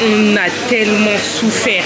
on a tellement souffert.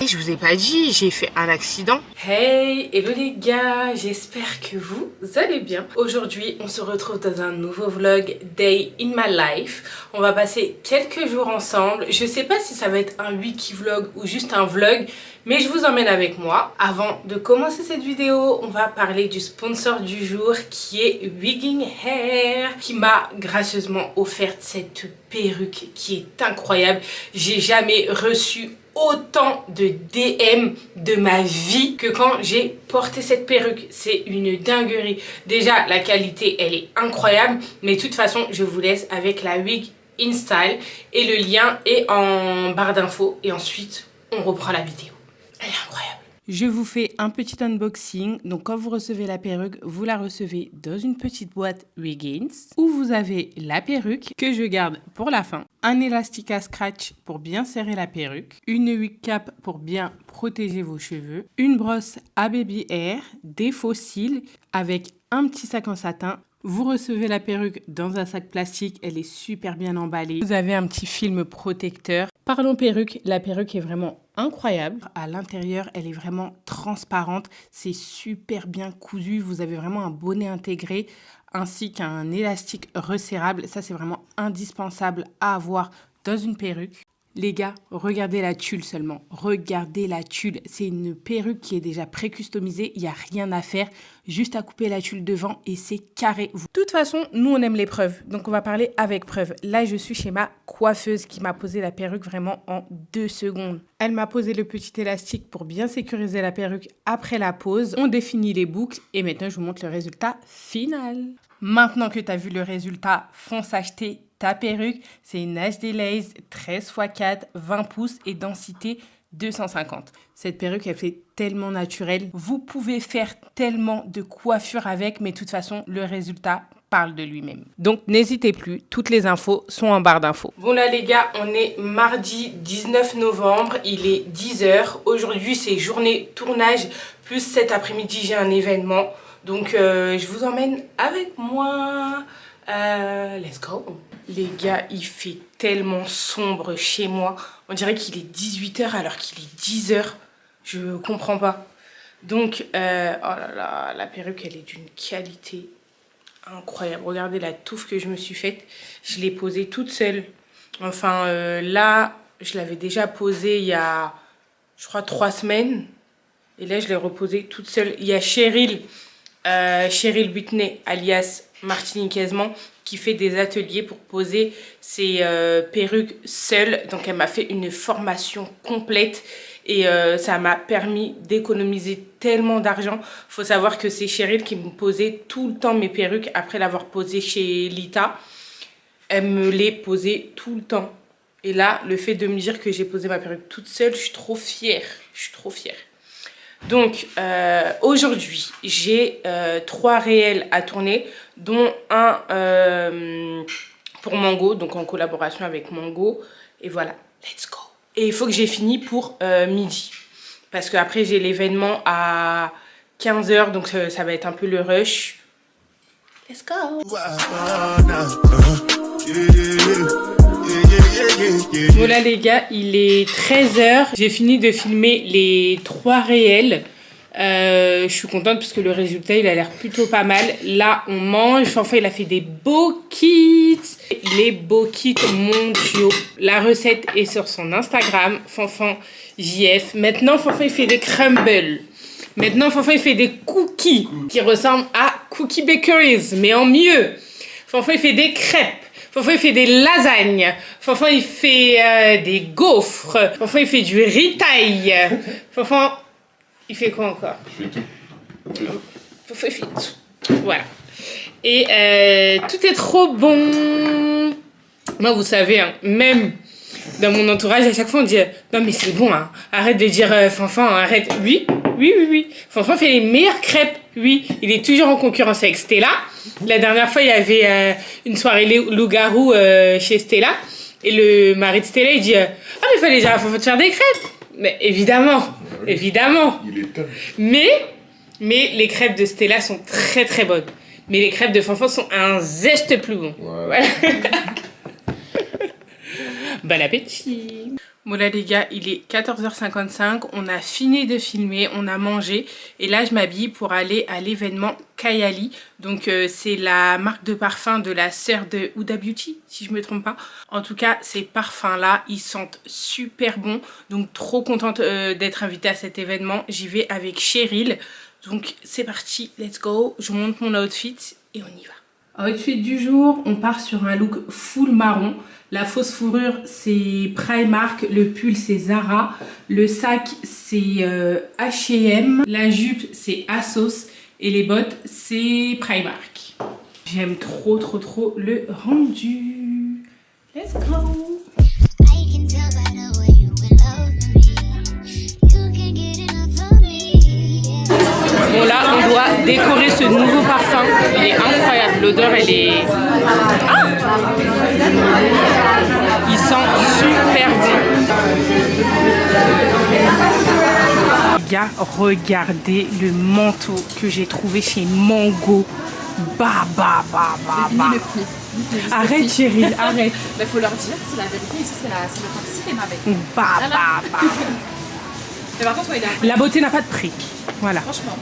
Et je vous ai pas dit, j'ai fait un accident. Hey, hello les gars, j'espère que vous allez bien. Aujourd'hui, on se retrouve dans un nouveau vlog Day in my life. On va passer quelques jours ensemble. Je sais pas si ça va être un wiki vlog ou juste un vlog, mais je vous emmène avec moi. Avant de commencer cette vidéo, on va parler du sponsor du jour qui est Wigging Hair, qui m'a gracieusement offert cette perruque qui est incroyable. J'ai jamais reçu autant de DM de ma vie que quand j'ai porté cette perruque. C'est une dinguerie. Déjà, la qualité, elle est incroyable. Mais de toute façon, je vous laisse avec la wig InStyle. Et le lien est en barre d'infos. Et ensuite, on reprend la vidéo. Elle est incroyable. Je vous fais un petit unboxing. Donc, quand vous recevez la perruque, vous la recevez dans une petite boîte Wiggins où vous avez la perruque que je garde pour la fin, un élastique à scratch pour bien serrer la perruque, une wig cap pour bien protéger vos cheveux, une brosse à baby hair, des faux cils avec un petit sac en satin. Vous recevez la perruque dans un sac plastique, elle est super bien emballée. Vous avez un petit film protecteur. Parlons perruque, la perruque est vraiment incroyable. À l'intérieur, elle est vraiment transparente. C'est super bien cousu. Vous avez vraiment un bonnet intégré ainsi qu'un élastique resserrable. Ça, c'est vraiment indispensable à avoir dans une perruque. Les gars, regardez la tulle seulement. Regardez la tulle. C'est une perruque qui est déjà pré-customisée. Il n'y a rien à faire. Juste à couper la tulle devant et c'est carré. De toute façon, nous, on aime les preuves. Donc, on va parler avec preuves. Là, je suis chez ma coiffeuse qui m'a posé la perruque vraiment en 2 secondes. Elle m'a posé le petit élastique pour bien sécuriser la perruque après la pose. On définit les boucles et maintenant, je vous montre le résultat final. Maintenant que tu as vu le résultat, fonce acheter ta perruque. C'est une HD Lace 13x4, 20 pouces et densité 250. Cette perruque, elle fait tellement naturelle. Vous pouvez faire tellement de coiffure avec, mais de toute façon, le résultat parle de lui-même. Donc, n'hésitez plus. Toutes les infos sont en barre d'infos. Bon là, les gars, on est mardi 19 novembre. Il est 10h. Aujourd'hui, c'est journée tournage. Plus cet après-midi, j'ai un événement. Donc, je vous emmène avec moi. Let's go. Les gars, il fait tellement sombre chez moi. On dirait qu'il est 18h alors qu'il est 10h. Je comprends pas. Donc, oh là là, la perruque, elle est d'une qualité incroyable. Regardez la touffe que je me suis faite. Je l'ai posée toute seule. Enfin, là, je l'avais déjà posée il y a, je crois, 3 semaines. Et là, je l'ai reposée toute seule. Il y a Cheryl Whitney, alias Martiniquaisement, qui fait des ateliers pour poser ses perruques seule. Donc, elle m'a fait une formation complète et ça m'a permis d'économiser tellement d'argent. Il faut savoir que c'est Cheryl qui me posait tout le temps mes perruques après l'avoir posée chez Lita. Elle me les posait tout le temps. Et là, le fait de me dire que j'ai posé ma perruque toute seule, je suis trop fière. Je suis trop fière. Donc, aujourd'hui, j'ai 3 réels à tourner, dont un pour Mango, donc en collaboration avec Mango. Et voilà, let's go. Et il faut que j'ai fini pour midi. Parce qu'après, j'ai l'événement à 15h, donc ça va être un peu le rush. Let's go. Voilà les gars, il est 13h. J'ai fini de filmer les 3 réels. Je suis contente parce que le résultat, il a l'air plutôt pas mal. Là, on mange. Fanfan, il a fait des beaux kits. Les beaux kits mondiaux. La recette est sur son Instagram, Fanfan JF. Maintenant, Fanfan, il fait des crumbles. Maintenant, Fanfan, il fait des cookies qui ressemblent à Cookie Bakeries, mais en mieux. Fanfan, il fait des crêpes. Fanfan, il fait des lasagnes. Fanfan, il fait des gaufres. Fanfan, il fait du ritaille. Fanfan, il fait quoi encore? Je fais tout. Fanfan, il fait tout. Voilà. Et tout est trop bon. Moi, vous savez, hein, même dans mon entourage, à chaque fois, on dit non, mais c'est bon, hein. Arrête de dire Fanfan, arrête. Oui. Fanfan fait les meilleures crêpes. Oui, il est toujours en concurrence avec Stella. La dernière fois, il y avait une soirée loup-garou chez Stella. Et le mari de Stella, il dit ah, mais il fallait déjà faire des crêpes. Mais évidemment, évidemment. Il est top. Mais les crêpes de Stella sont très très bonnes. Mais les crêpes de Fanfan sont un zeste plus bon. Ouais. Voilà. Bon appétit. Bon là les gars, il est 14h55, on a fini de filmer, on a mangé et là je m'habille pour aller à l'événement Kayali. Donc c'est la marque de parfum de la sœur de Huda Beauty, si je me trompe pas. En tout cas, ces parfums là, ils sentent super bon. Donc trop contente d'être invitée à cet événement. J'y vais avec Cheryl. Donc c'est parti, let's go. Je monte mon outfit et on y va. Outfit du jour, on part sur un look full marron. La fausse fourrure, c'est Primark. Le pull, c'est Zara. Le sac, c'est H&M. La jupe, c'est Asos. Et les bottes, c'est Primark. J'aime trop, trop, trop le rendu. Let's go! Bon là, on doit décorer ce nouveau parfum. Il est incroyable. L'odeur, elle est... Ah! Il sent super bon. Les gars, regardez le manteau que j'ai trouvé chez Mango. Bah. Le prix. Arrête Cheryl, arrête. Mais faut leur dire, c'est la vérité. Ici, c'est le parti cinéma avec. Bah. Mais par contre, il est La beauté n'a pas de prix. Voilà. franchement.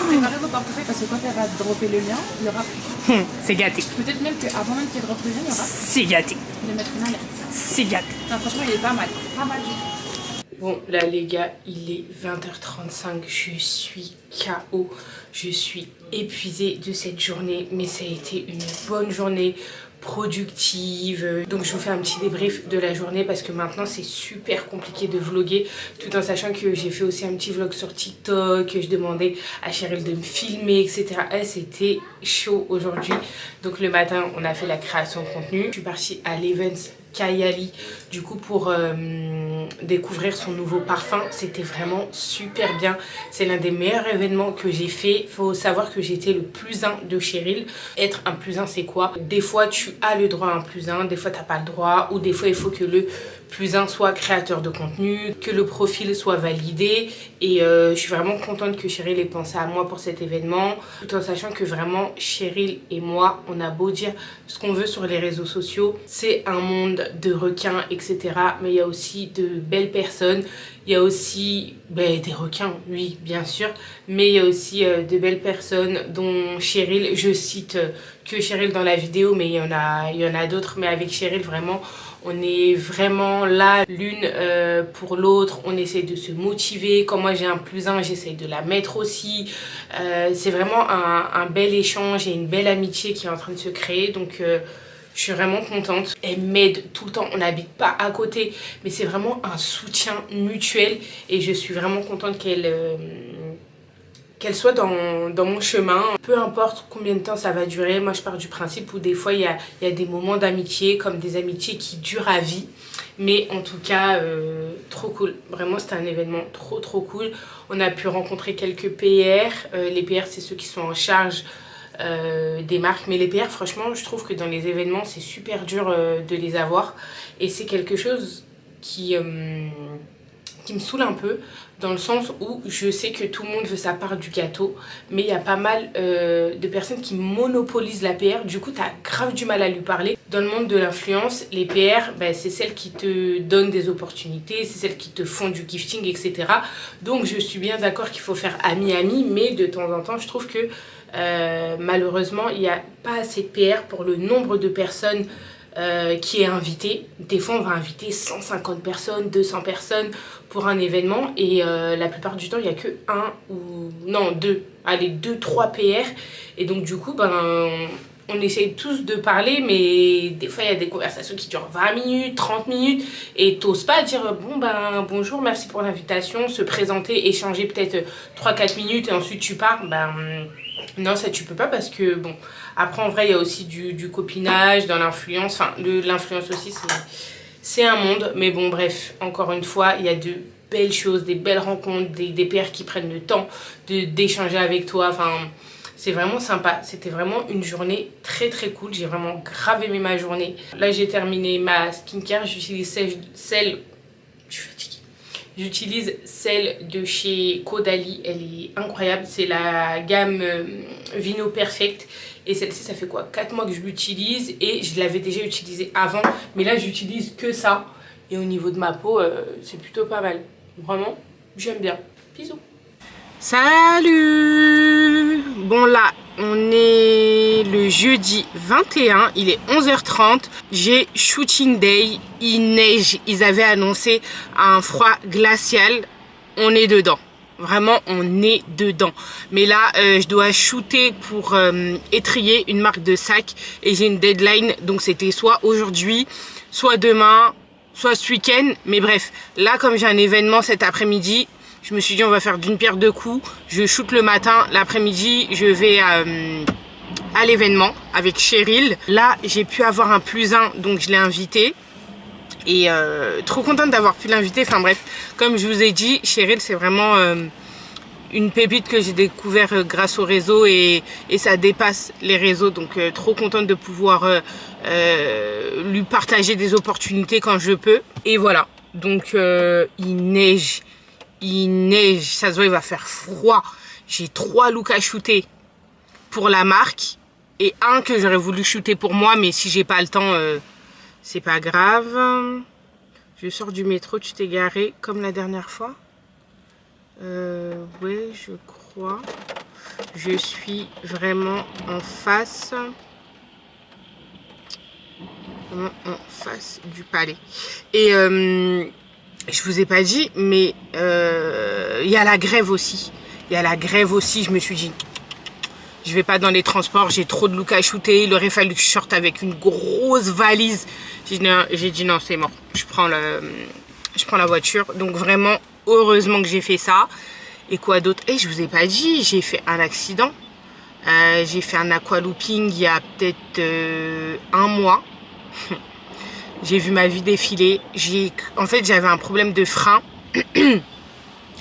Préparez vos portefeuilles parce que quand elle va dropper le lien, il y aura plus. C'est gâté. Peut-être même qu'avant même qu'elle drop le lien, il y aura C'est gâté. de mettre une alerte. C'est gâté. Non, franchement, il est pas mal. Pas mal du tout. Bon, là les gars, il est 20h35, je suis KO, je suis épuisée de cette journée, mais ça a été une bonne journée, productive. Donc je vous fais un petit débrief de la journée parce que maintenant c'est super compliqué de vlogger, tout en sachant que j'ai fait aussi un petit vlog sur TikTok, que je demandais à Cheryl de me filmer, etc. C'était chaud aujourd'hui. Donc le matin, on a fait la création de contenu. Je suis partie à l'event Kayali du coup pour découvrir son nouveau parfum. C'était vraiment super bien. C'est l'un des meilleurs événements que j'ai fait. Faut savoir que j'étais le +1 de Cheryl. Être un +1, c'est quoi? Des fois tu as le droit à un +1, des fois t'as pas le droit, ou des fois il faut que le +1 soit créateur de contenu, que le profil soit validé. Et je suis vraiment contente que Cheryl ait pensé à moi pour cet événement, tout en sachant que vraiment Cheryl et moi, on a beau dire ce qu'on veut sur les réseaux sociaux, c'est un monde de requins, etc. Mais il y a aussi de belles personnes. Il y a aussi des requins, oui, bien sûr. Mais il y a aussi de belles personnes, dont Cheryl. Je cite que Cheryl dans la vidéo, mais il y en a d'autres. Mais avec Cheryl, vraiment, on est vraiment là l'une pour l'autre. On essaie de se motiver. Quand moi j'ai un +1, j'essaie de la mettre aussi. C'est vraiment un bel échange et une belle amitié qui est en train de se créer. Donc je suis vraiment contente. Elle m'aide tout le temps. On n'habite pas à côté, mais c'est vraiment un soutien mutuel. Et je suis vraiment contente qu'elle soit dans mon chemin. Peu importe combien de temps ça va durer, moi je pars du principe où des fois il y a des moments d'amitié, comme des amitiés qui durent à vie. Mais en tout cas, trop cool. Vraiment, c'était un événement trop cool. On a pu rencontrer quelques PR. Les PR, c'est ceux qui sont en charge des marques. Mais les PR, franchement, je trouve que dans les événements, c'est super dur de les avoir. Et c'est quelque chose qui me saoule un peu, dans le sens où je sais que tout le monde veut sa part du gâteau, mais il y a pas mal de personnes qui monopolisent la PR. Du coup, tu as grave du mal à lui parler. Dans le monde de l'influence, les PR, c'est celles qui te donnent des opportunités, c'est celles qui te font du gifting, etc. Donc, je suis bien d'accord qu'il faut faire ami-ami, mais de temps en temps, je trouve que malheureusement, il n'y a pas assez de PR pour le nombre de personnes qui est invité. Des fois on va inviter 150 personnes, 200 personnes pour un événement et la plupart du temps il n'y a que deux, trois PR et donc du coup on essaye tous de parler, mais des fois il y a des conversations qui durent 20 minutes, 30 minutes et t'oses pas dire bonjour, merci pour l'invitation, se présenter, échanger peut-être 3-4 minutes et ensuite tu pars. Non, ça tu peux pas parce que après en vrai il y a aussi du copinage dans l'influence, l'influence aussi c'est un monde, mais bon bref, encore une fois il y a de belles choses, des belles rencontres, des pairs qui prennent le temps d'échanger avec toi, c'est vraiment sympa. C'était vraiment une journée très cool, j'ai vraiment grave aimé ma journée. Là j'ai terminé ma skincare, j'utilise celle, je suis fatiguée. J'utilise celle de chez Caudalie, elle est incroyable, c'est la gamme Vino Perfect. Et celle-ci, ça fait quoi, 4 mois que je l'utilise et je l'avais déjà utilisée avant. Mais là, j'utilise que ça. Et au niveau de ma peau, c'est plutôt pas mal. Vraiment, j'aime bien. Bisous. Salut! Bon là, on est le jeudi 21, il est 11h30. J'ai shooting day, il neige, ils avaient annoncé un froid glacial. On est dedans. Vraiment, on est dedans. Mais là, je dois shooter pour étrier une marque de sac et j'ai une deadline. Donc c'était soit aujourd'hui, soit demain, soit ce week-end. Mais bref, là comme j'ai un événement cet après-midi, je me suis dit on va faire d'une pierre deux coups. Je shoot le matin, l'après-midi je vais à l'événement avec Cheryl. Là j'ai pu avoir un +1 donc je l'ai invité. Et trop contente d'avoir pu l'inviter. Enfin bref, comme je vous ai dit, Cheryl c'est vraiment une pépite que j'ai découvert grâce au réseau et ça dépasse les réseaux. Donc trop contente de pouvoir lui partager des opportunités quand je peux. Et voilà, donc il neige, ça se voit, il va faire froid. J'ai 3 looks à shooter pour la marque et un que j'aurais voulu shooter pour moi, mais si j'ai pas le temps, c'est pas grave. Je sors du métro, tu t'es garé comme la dernière fois. Ouais, je crois. Je suis vraiment en face. Vraiment en face du palais. Et je vous ai pas dit, mais il y a la grève aussi. Il y a la grève aussi, je me suis dit, je vais pas dans les transports, j'ai trop de looks à shooter. Il aurait fallu que je sorte avec une grosse valise. J'ai dit non, c'est mort. Je prends la voiture. Donc vraiment, heureusement que j'ai fait ça. Et quoi d'autre? Et je vous ai pas dit, j'ai fait un accident. J'ai fait un aqualooping il y a peut-être 1 mois. J'ai vu ma vie défiler. En fait, j'avais un problème de frein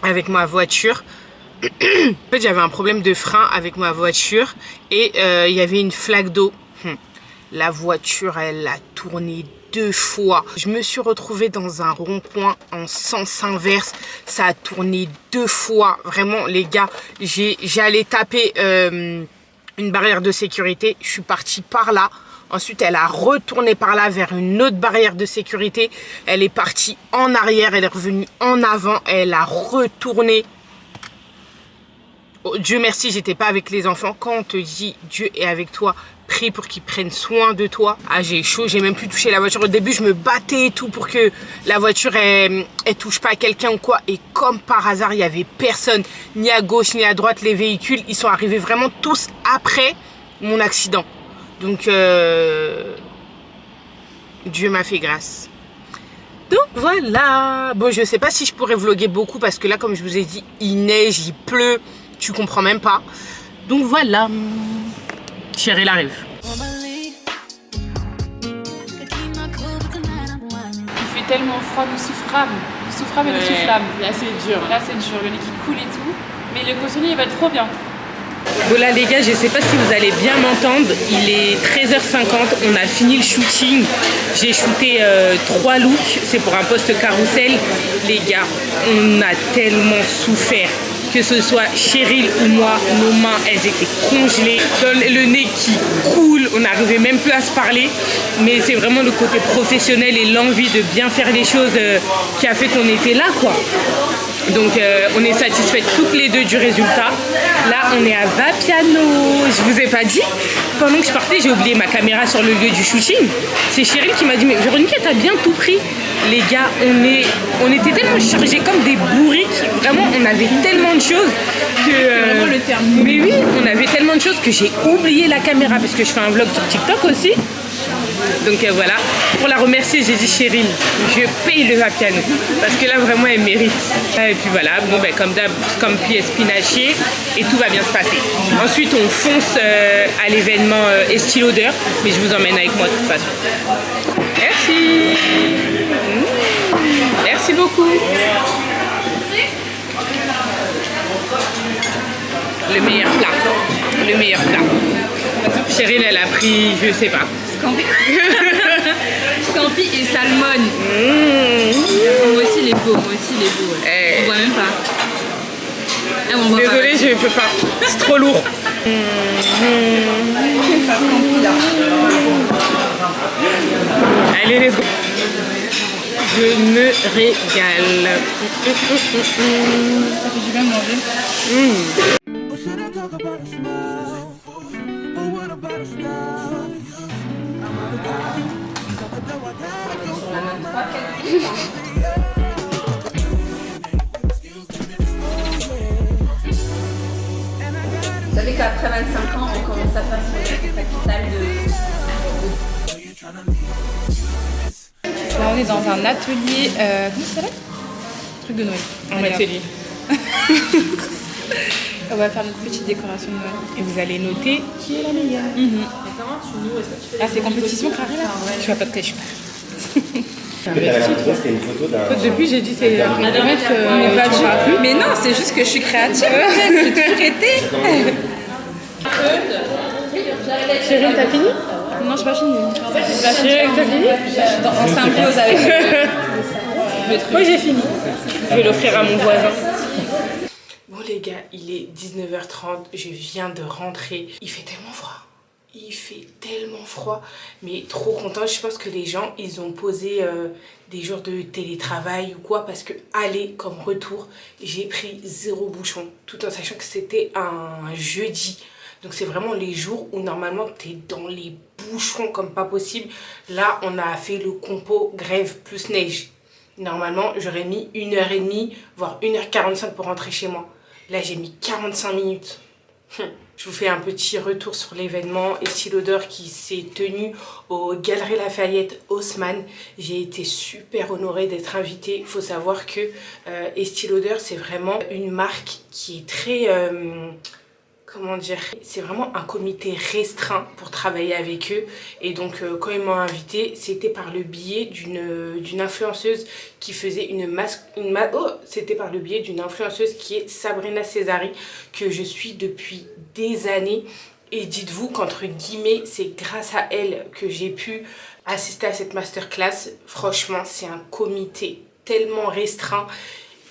avec ma voiture. En fait, j'avais un problème de frein avec ma voiture et il y avait une flaque d'eau. La voiture, elle a tourné 2 fois. Je me suis retrouvée dans un rond-point en sens inverse. Ça a tourné 2 fois. Vraiment, les gars, j'allais taper une barrière de sécurité. Je suis partie par là. Ensuite, elle a retourné par là vers une autre barrière de sécurité. Elle est partie en arrière. Elle est revenue en avant. Elle a retourné. Oh, Dieu merci, j'étais pas avec les enfants. Quand on te dit Dieu est avec toi, prie pour qu'il prenne soin de toi. Ah, j'ai chaud, j'ai même plus touché la voiture. Au début, je me battais et tout pour que la voiture, elle touche pas à quelqu'un ou quoi. Et comme par hasard, il y avait personne, ni à gauche, ni à droite. Les véhicules, ils sont arrivés vraiment tous après mon accident. Donc, Dieu m'a fait grâce. Donc voilà. Bon, je sais pas si je pourrais vlogger beaucoup parce que là, comme je vous ai dit, il neige, il pleut. Tu comprends même pas. Donc voilà. Cheryl arrive. Il fait tellement froid, nous souffrâmes. Nous souffrâmes et nous soufflâmes. Là c'est dur. Là c'est dur, le lait qui coule et tout. Mais le cochonnier il va être trop bien. Bon là les gars, je sais pas si vous allez bien m'entendre. Il est 13h50, on a fini le shooting. J'ai shooté 3 looks, c'est pour un post carrousel. Les gars, on a tellement souffert. Que ce soit Cheryl ou moi, nos mains, elles étaient congelées. Le nez qui coule, on n'arrivait même plus à se parler. Mais c'est vraiment le côté professionnel et l'envie de bien faire les choses qui a fait qu'on était là, quoi. Donc on est satisfaites toutes les deux du résultat. Là on est à Vapiano. Je vous ai pas dit, pendant que je partais j'ai oublié ma caméra sur le lieu du shooting. C'est Cheryl qui m'a dit mais Véronique t'as bien tout pris. Les gars on était tellement chargés comme des bourriques. Vraiment on avait tellement de choses que C'est vraiment le terme. mais oui on avait tellement de choses que j'ai oublié la caméra parce que je fais un vlog sur TikTok aussi. Donc voilà, pour la remercier, j'ai dit Cheryl, je paye le Vapiano parce que là vraiment elle mérite. Et puis voilà, bon ben comme d'hab, comme pièce pinachier et tout va bien se passer. Ensuite on fonce à l'événement Estée Lauder, mais je vous emmène avec moi de toute façon. Merci. Merci beaucoup. Le meilleur plat. Le meilleur plat. Cheryl elle a pris, je sais pas. Scampi et salmon. Moi aussi les beaux, ouais. On voit même pas. Ah, on voit désolée, pas. je peux pas. C'est trop lourd. Ça scampi là. Allez, let's go. Je me régale. Ça fait du bien de manger. Vous savez qu'après 25 ans, on commence à faire son capital de... Là, on est dans un atelier. Comment ça s'appelle? Truc de Noël. En atelier. On va faire notre petite décoration de Noël. Et vous allez noter qui est la meilleure. Ah, c'est compétition carré là? Je vois pas de quoi je parle. Depuis, j'ai dit c'est On est pas du- Mais non, c'est juste que je suis créative. J'ai toujours été. Chérie, t'as fini? Non, j'ai pas fini. Chérie, t'as fini? On s'impose avec. Moi j'ai fini. Je vais l'offrir à mon voisin. Bon les gars, il est 19h30, je viens de rentrer. Il fait tellement froid. Il fait tellement froid, mais trop contente. Je pense que les gens, ils ont posé des jours de télétravail ou quoi, parce que aller comme retour, j'ai pris 0 bouchon, tout en sachant que c'était un jeudi. Donc c'est vraiment les jours où normalement t'es dans les bouchons comme pas possible. Là, on a fait le compo grève plus neige. Normalement, j'aurais mis 1h30, voire 1h45 pour rentrer chez moi. Là, j'ai mis 45 minutes. Je vous fais un petit retour sur l'événement Estée Lauder qui s'est tenu aux Galeries Lafayette Haussmann. J'ai été super honorée d'être invitée. Il faut savoir que Estée Lauder, c'est vraiment une marque qui est très... comment dire, c'est vraiment un comité restreint pour travailler avec eux. Et donc quand ils m'ont invité, c'était par le biais d'une influenceuse qui faisait c'était par le biais d'une influenceuse qui est Sabrina Césari, que je suis depuis des années. Et dites-vous qu'entre guillemets, c'est grâce à elle que j'ai pu assister à cette masterclass. Franchement, c'est un comité tellement restreint.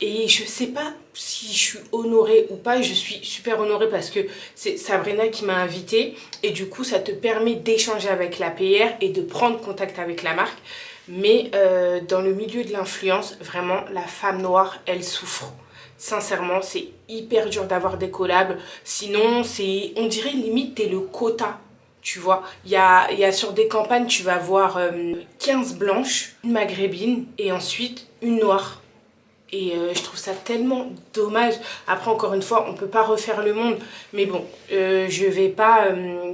Et je sais pas si je suis honorée ou pas, je suis super honorée parce que c'est Sabrina qui m'a invitée et du coup ça te permet d'échanger avec la PR et de prendre contact avec la marque. Mais dans le milieu de l'influence, vraiment la femme noire, elle souffre. Sincèrement, c'est hyper dur d'avoir des collabs. Sinon, on dirait limite t'es le quota. Tu vois, il y a sur des campagnes, tu vas voir 15 blanches, une maghrébine et ensuite une noire. Et je trouve ça tellement dommage. Après, encore une fois, on ne peut pas refaire le monde. Mais bon, je ne vais pas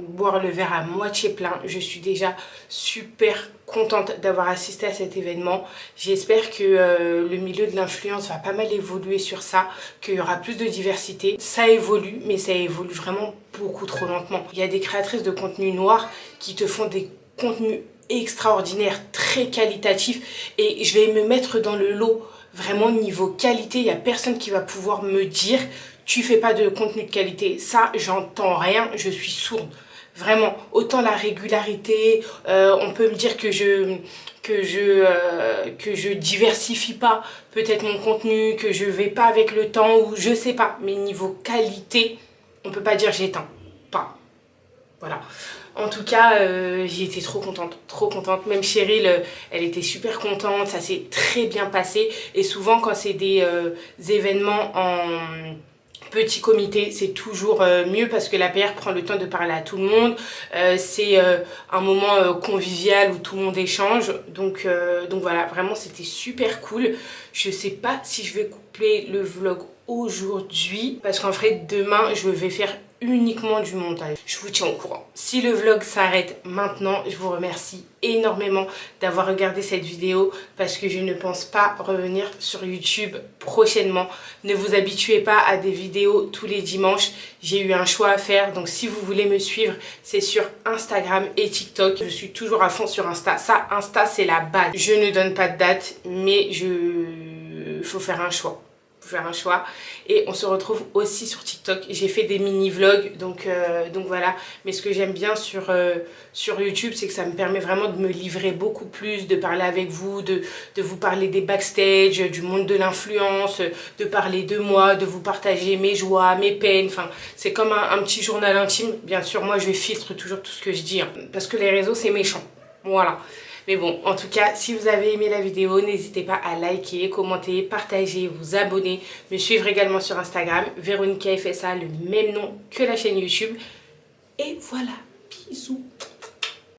boire le verre à moitié plein. Je suis déjà super contente d'avoir assisté à cet événement. J'espère que le milieu de l'influence va pas mal évoluer sur ça, qu'il y aura plus de diversité. Ça évolue, mais ça évolue vraiment beaucoup trop lentement. Il y a des créatrices de contenu noir qui te font des contenus extraordinaires, très qualitatifs. Et je vais me mettre dans le lot. Vraiment, niveau qualité, il n'y a personne qui va pouvoir me dire « tu fais pas de contenu de qualité ». Ça, j'entends rien, je suis sourde. Vraiment, autant la régularité, on peut me dire que je diversifie pas peut-être mon contenu, que je vais pas avec le temps ou je sais pas. Mais niveau qualité, on peut pas dire j'éteins. Pas. Voilà. En tout cas, j'ai été trop contente. Même Cheryl, elle était super contente, ça s'est très bien passé. Et souvent, quand c'est des événements en petit comité, c'est toujours mieux parce que la PR prend le temps de parler à tout le monde. C'est un moment convivial où tout le monde échange. Donc voilà, vraiment, c'était super cool. Je sais pas si je vais couper le vlog aujourd'hui parce qu'en fait, demain, je vais faire uniquement du montage. Je vous tiens au courant. Si le vlog s'arrête maintenant, je vous remercie énormément d'avoir regardé cette vidéo parce que je ne pense pas revenir sur YouTube prochainement. Ne vous habituez pas à des vidéos tous les dimanches. J'ai eu un choix à faire. Donc si vous voulez me suivre, c'est sur Instagram et TikTok. Je suis toujours à fond sur Insta. Ça, Insta, c'est la base. Je ne donne pas de date, mais faut faire un choix. Et on se retrouve aussi sur TikTok. J'ai fait des mini vlogs donc voilà, mais ce que j'aime bien sur YouTube, c'est que ça me permet vraiment de me livrer beaucoup plus, de parler avec vous, de vous parler des backstage, du monde de l'influence, de parler de moi, de vous partager mes joies, mes peines. Enfin, c'est comme un petit journal intime. Bien sûr, moi je filtre toujours tout ce que je dis, hein, parce que les réseaux c'est méchant. Voilà. Mais bon, en tout cas, si vous avez aimé la vidéo, n'hésitez pas à liker, commenter, partager, vous abonner, me suivre également sur Instagram, Véronica FSA, le même nom que la chaîne YouTube. Et voilà, bisous.